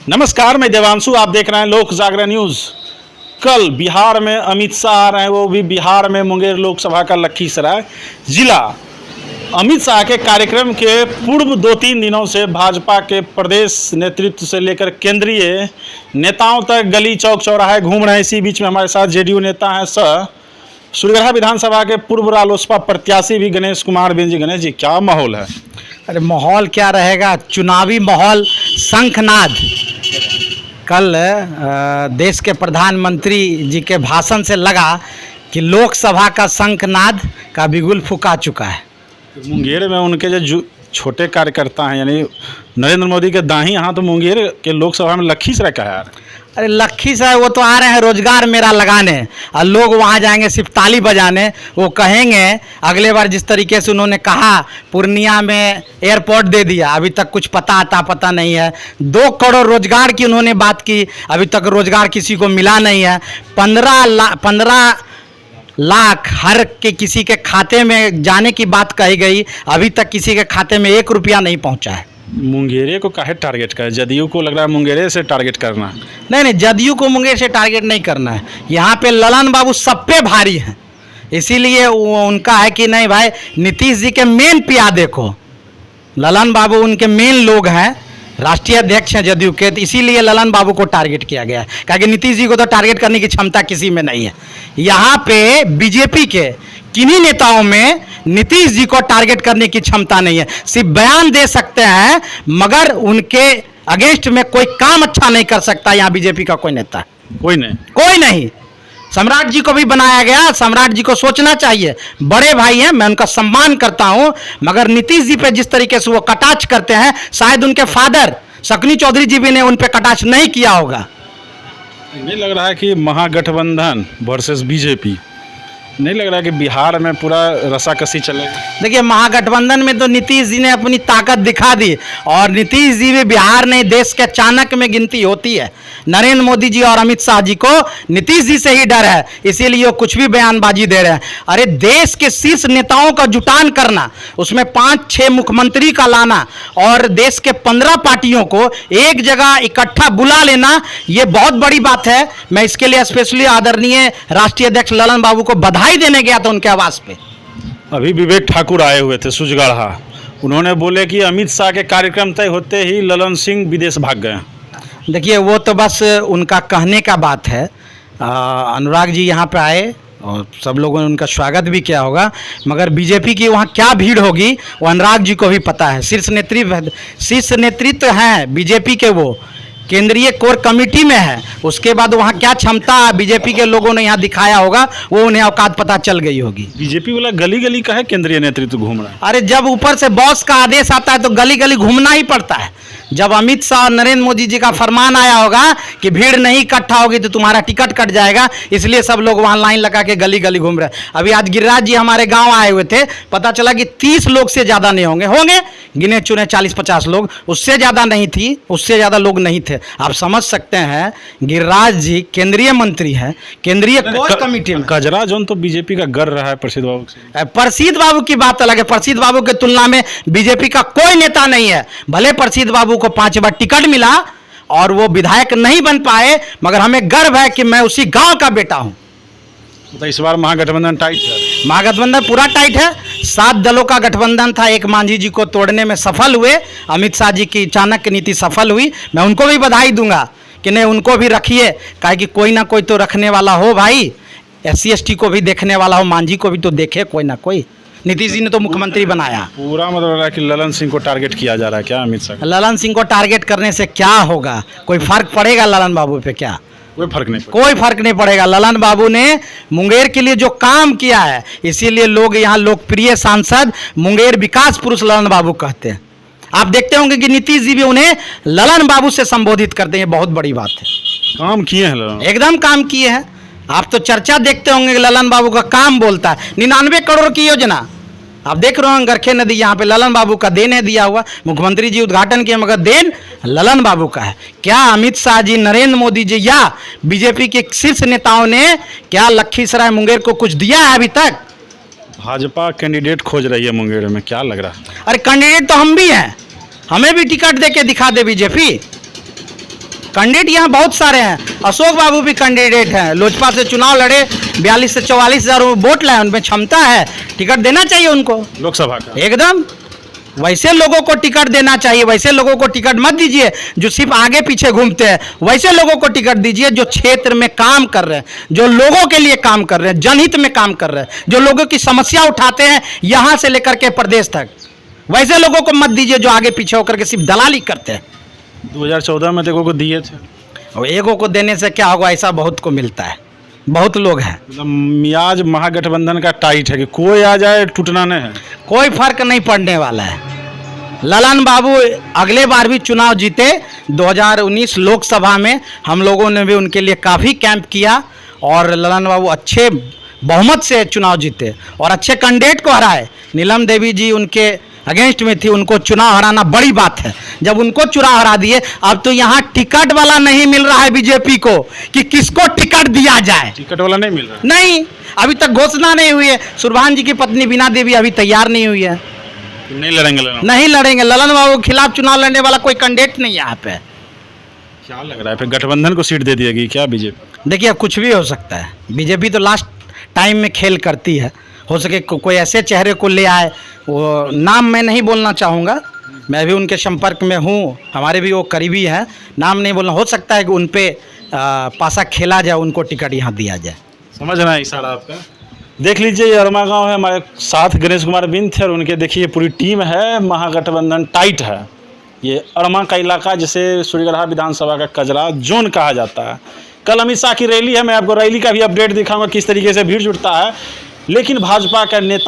नमस्कार, मैं देवांशु। आप देख रहे हैं लोक जागरण न्यूज़। कल बिहार में अमित शाह आ रहे हैं, वो भी बिहार में मुंगेर लोकसभा का लखीसराय जिला। अमित शाह के कार्यक्रम के पूर्व 2-3 दिनों से भाजपा के प्रदेश नेतृत्व से लेकर केंद्रीय नेताओं तक गली चौक चौराहे घूम रहे हैं। इसी बीच में हमारे साथ जेडीयू नेता हैं सूर्यगढ़ा विधानसभा के पूर्व रालोसपा प्रत्याशी भी गणेश कुमार बेंजी। गणेश जी, क्या माहौल है? अरे माहौल क्या रहेगा, चुनावी माहौल, शंखनाद। कल देश के प्रधानमंत्री जी के भाषण से लगा कि लोकसभा का शंखनाद का बिगुल फूका चुका है। मुंगेर में उनके जो छोटे कार्यकर्ता हैं, यानी नरेंद्र मोदी के दाहिने हाथ, तो मुंगेर के लोकसभा में लखीसराय का है यार। अरे लखीसराय वो तो आ रहे हैं रोजगार मेला लगाने, और लोग वहाँ जाएंगे सिर्फ ताली बजाने। वो कहेंगे अगले बार जिस तरीके से उन्होंने कहा पूर्णिया में एयरपोर्ट दे दिया, अभी तक कुछ पता नहीं है। 2 करोड़ रोजगार की उन्होंने बात की, अभी तक रोजगार किसी को मिला नहीं है। 15 लाख हर के किसी के खाते में जाने की बात कही गई, अभी तक किसी के खाते में 1 रुपया नहीं पहुँचा है। मुंगेरे को काहे टारगेट कर? जदयू को लग रहा है मुंगेरे से टारगेट करना। नहीं, जदयू को मुंगेर से टारगेट नहीं करना है। यहाँ पे ललन बाबू सब पे भारी हैं, इसीलिए उनका है कि नहीं भाई, नीतीश जी के मेन पिया देखो, ललन बाबू उनके मेन लोग हैं, राष्ट्रीय अध्यक्ष हैं जदयू के, तो इसीलिए ललन बाबू को टारगेट किया गया है। क्योंकि नीतीश जी को तो टारगेट करने की क्षमता किसी में नहीं है। यहाँ पे बीजेपी के किन्हीं नेताओं में नीतीश जी को टारगेट करने की क्षमता नहीं है। सिर्फ बयान दे सकते हैं, मगर उनके अगेंस्ट में कोई काम अच्छा नहीं कर सकता। यहाँ बीजेपी का कोई नेता कोई नहीं। सम्राट जी को भी बनाया गया, सम्राट जी को सोचना चाहिए, बड़े भाई हैं, मैं उनका सम्मान करता हूं, मगर नीतीश जी पे जिस तरीके से वो कटाक्ष करते हैं, शायद उनके फादर शक्नी चौधरी जी भी ने उन पे कटाक्ष नहीं किया होगा। नहीं लग रहा है कि महागठबंधन वर्सेस बीजेपी, नहीं लग रहा है कि बिहार में पूरा रसाकसी चलेगी? देखिए, महागठबंधन में तो नीतीश जी ने अपनी ताकत दिखा दी, और नीतीश जी भी बिहार नहीं, देश के चाणक्य में गिनती होती है। नरेंद्र मोदी जी और अमित शाह जी को नीतीश जी से ही डर है, इसीलिए वो कुछ भी बयानबाजी दे रहे हैं। अरे देश के शीर्ष नेताओं का जुटान करना, उसमें 5-6 मुख्यमंत्री का लाना, और देश के 15 पार्टियों को एक जगह इकट्ठा बुला लेना, ये बहुत बड़ी बात है। मैं इसके लिए स्पेशली आदरणीय राष्ट्रीय अध्यक्ष ललन बाबू को बधाई देने गया था उनके आवास पे। अभी विवेक ठाकुर आए हुए थे सुजगढ़ा, उन्होंने बोले कि अमित शाह के कार्यक्रम तय होते ही ललन सिंह विदेश भाग गए। देखिए, वो तो बस उनका कहने का बात है। अनुराग जी यहाँ पे आए और सब लोगों ने उनका स्वागत भी किया होगा, मगर बीजेपी की वहाँ क्या भीड़ होगी वो अनुराग जी को भी पता है। शीर्ष नेतृत्व हैं बीजेपी के, वो केंद्रीय कोर कमेटी में है। उसके बाद वहाँ क्या क्षमता बीजेपी के लोगों ने यहाँ दिखाया होगा, वो उन्हें औकात पता चल गई होगी। बीजेपी वाला गली गली का है केंद्रीय नेतृत्व घूम रहा है। अरे जब ऊपर से बॉस का आदेश आता है तो गली गली घूमना ही पड़ता है। जब अमित शाह और नरेंद्र मोदी जी का फरमान आया होगा कि भीड़ नहीं इकट्ठा होगी तो तुम्हारा टिकट कट जाएगा, इसलिए सब लोग वहाँ लाइन लगा के गली गली घूम रहे हैं। अभी आज गिरिराज जी हमारे गांव आए हुए थे, पता चला कि 30 लोग से ज़्यादा नहीं होंगे गिने चुने 40-50 लोग, उससे ज़्यादा नहीं थी, उससे ज़्यादा लोग नहीं थे। आप समझ सकते हैं, गिरिराज जी केंद्रीय मंत्री हैं, केंद्रीय कोर कमेटी में। कजरा जोन तो बीजेपी का गर रहा है प्रसिद्ध बाबू से। प्रसिद्ध बाबू की बात अलग है, प्रसिद्ध बाबू की तुलना में बीजेपी का कोई नेता नहीं है। भले प्रसिद्ध बाबू को 5 बार टिकट मिला और वो विधायक नहीं बन पाए, मगर हमें गर्व है कि मैं उसी गांव का बेटा हूं। तो इस बार महागठबंधन टाइट है। महागठबंधन पूरा टाइट है। 7 दलों का गठबंधन था, एक मांझी जी को तोड़ने में सफल हुए, अमित शाह जी की चाणक्य नीति सफल हुई। मैं उनको भी बधाई दूंगा कि नहीं, उनको भी रखिए, काहे कि कोई ना कोई तो रखने वाला हो भाई। SC/ST को भी देखने वाला हो, मांझी को भी तो देखे कोई ना कोई। नीतीश जी ने तो मुख्यमंत्री बनाया। पूरा मतलब है कि ललन सिंह को टारगेट किया जा रहा है क्या अमित शाह? ललन सिंह को टारगेट करने से क्या होगा? कोई फर्क पड़ेगा ललन बाबू पे? क्या कोई फर्क नहीं पड़ेगा। ललन बाबू ने मुंगेर के लिए जो काम किया है, इसीलिए लोग यहाँ लोकप्रिय सांसद मुंगेर विकास पुरुष ललन बाबू कहते हैं। आप देखते होंगे कि नीतीश जी भी उन्हें ललन बाबू से संबोधित करते हैं, बहुत बड़ी बात है। काम किए हैं ललन, एकदम काम किए हैं। आप तो चर्चा देखते होंगे कि ललन बाबू का काम बोलता है। 99 करोड़ की योजना आप देख रहे हो, गरखे नदी, यहाँ पे ललन बाबू का देन है दिया हुआ। मुख्यमंत्री जी उद्घाटन किया, मगर देन ललन बाबू का है। क्या अमित शाह जी, नरेंद्र मोदी जी या बीजेपी के शीर्ष नेताओं ने क्या लखीसराय मुंगेर को कुछ दिया है अभी तक? भाजपा कैंडिडेट खोज रही है मुंगेर में, क्या लग रहा है? अरे कैंडिडेट तो हम भी हैं, हमें भी टिकट दे के दिखा दे बीजेपी। कैंडिडेट यहाँ बहुत सारे हैं। अशोक बाबू भी कैंडिडेट हैं, लोजपा से चुनाव लड़े, 42 से 44 हज़ार वोट लाए, उनमें क्षमता है, टिकट देना चाहिए उनको लोकसभा का। एकदम। वैसे लोगों को टिकट देना चाहिए, वैसे लोगों को टिकट मत दीजिए जो सिर्फ आगे पीछे घूमते हैं। वैसे लोगों को टिकट दीजिए जो क्षेत्र में काम कर रहे हैं, जो लोगों के लिए काम कर रहे हैं, जनहित में काम कर रहे हैं, जो लोगों की समस्या उठाते हैं यहाँ से लेकर के प्रदेश तक। वैसे लोगों को मत दीजिए जो आगे पीछे होकर के सिर्फ दलाली करते हैं। 2014 में देखो को दिए थे, और एगो को देने से क्या होगा, ऐसा बहुत को मिलता है, बहुत लोग हैं। मतलब मियाज महागठबंधन का टाइट है कि कोई आ जाए टूटना नहीं है। कोई फर्क नहीं पड़ने वाला है। ललन बाबू अगले बार भी चुनाव जीते, 2019 लोकसभा में हम लोगों ने भी उनके लिए काफ़ी कैंप किया और ललन बाबू अच्छे बहुमत से चुनाव जीते और अच्छे कैंडिडेट को हराए। नीलम देवी जी उनके अगेंस्ट में थी, उनको चुनाव हराना बड़ी बात है। जब उनको चुनाव हरा दिए, अब तो यहाँ टिकट वाला नहीं मिल रहा है बीजेपी को कि किसको टिकट दिया जाए। टिकट वाला नहीं मिल रहा है। नहीं, अभी तक घोषणा नहीं हुई है। सुरभान जी की पत्नी बीना देवी अभी तैयार नहीं हुई है, नहीं लड़ेंगे ललन। नहीं लड़ेंगे। ललन बाबू के खिलाफ चुनाव लड़ने वाला कोई कैंडिडेट नहीं है यहाँ पे। क्या लग रहा है फिर गठबंधन को सीट दे दिएगी क्या बीजेपी? देखिए कुछ भी हो सकता है, बीजेपी तो लास्ट टाइम में खेल करती है। हो सके कोई ऐसे चेहरे को ले आए, वो नाम मैं नहीं बोलना चाहूँगा, मैं भी उनके संपर्क में हूँ, हमारे भी वो करीबी हैं, नाम नहीं बोलना। हो सकता है कि उन पे पासा खेला जाए, उनको टिकट यहाँ दिया जाए। समझ रहा है इशारा आपका। देख लीजिए ये अरमा गांव है, हमारे साथ गणेश कुमार बिंद थे और उनके देखिए पूरी टीम है। महागठबंधन टाइट है। ये अरमा का इलाका जिसे सूर्यगढ़ा विधानसभा का कजरा जोन कहा जाता है। कल अमित शाह की रैली है, मैं आपको रैली का भी अपडेट दिखाऊंगा किस तरीके से भीड़ जुटता है। लेकिन भाजपा का नेता